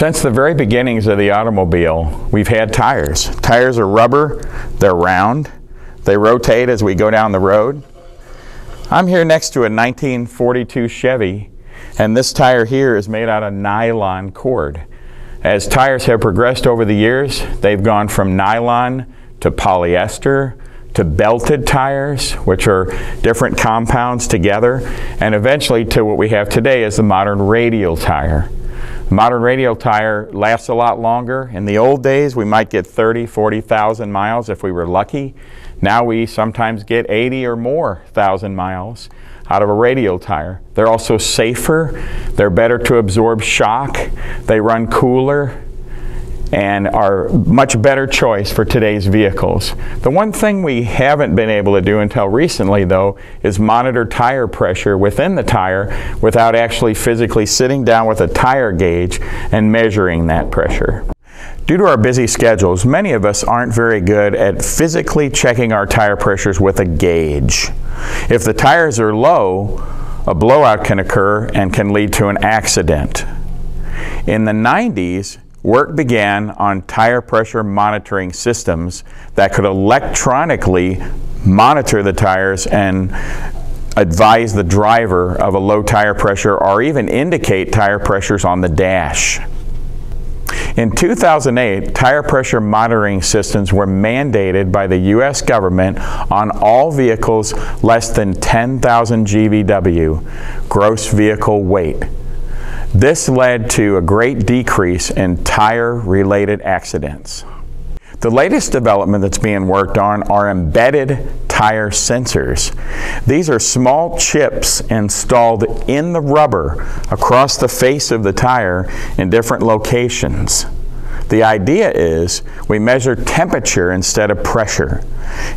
Since the very beginnings of the automobile, we've had tires. Tires are rubber, they're round, they rotate as we go down the road. I'm here next to a 1942 Chevy, and this tire here is made out of nylon cord. As tires have progressed over the years, they've gone from nylon to polyester to belted tires, which are different compounds together, and eventually to what we have today is the modern radial tire. Modern radial tire lasts a lot longer. In the old days, we might get 30, 40,000 miles if we were lucky. Now we sometimes get 80 or more thousand miles out of a radial tire. They're also safer, they're better to absorb shock, they run cooler, and are a much better choice for today's vehicles. The one thing we haven't been able to do until recently, though, is monitor tire pressure within the tire without actually physically sitting down with a tire gauge and measuring that pressure. Due to our busy schedules, many of us aren't very good at physically checking our tire pressures with a gauge. If the tires are low, a blowout can occur and can lead to an accident. In the 90s, work began on tire pressure monitoring systems that could electronically monitor the tires and advise the driver of a low tire pressure or even indicate tire pressures on the dash. In 2008, tire pressure monitoring systems were mandated by the U.S. government on all vehicles less than 10,000 GVW, gross vehicle weight. This led to a great decrease in tire-related accidents. The latest development that's being worked on are embedded tire sensors. These are small chips installed in the rubber across the face of the tire in different locations. The idea is we measure temperature instead of pressure.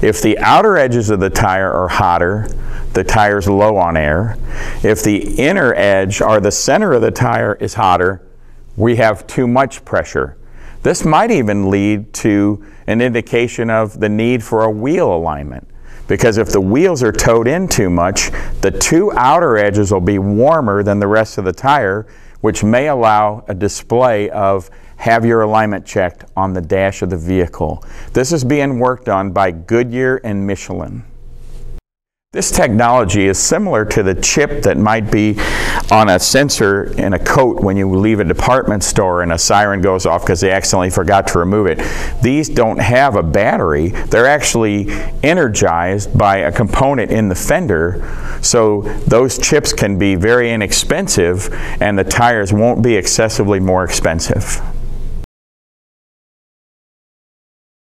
If the outer edges of the tire are hotter, the tire's low on air. If the inner edge or the center of the tire is hotter, we have too much pressure. This might even lead to an indication of the need for a wheel alignment, because if the wheels are towed in too much, the two outer edges will be warmer than the rest of the tire, which may allow a display of "have your alignment checked" on the dash of the vehicle. This is being worked on by Goodyear and Michelin. This technology is similar to the chip that might be on a sensor in a coat when you leave a department store and a siren goes off because they accidentally forgot to remove it. These don't have a battery. They're actually energized by a component in the fender, so those chips can be very inexpensive and the tires won't be excessively more expensive.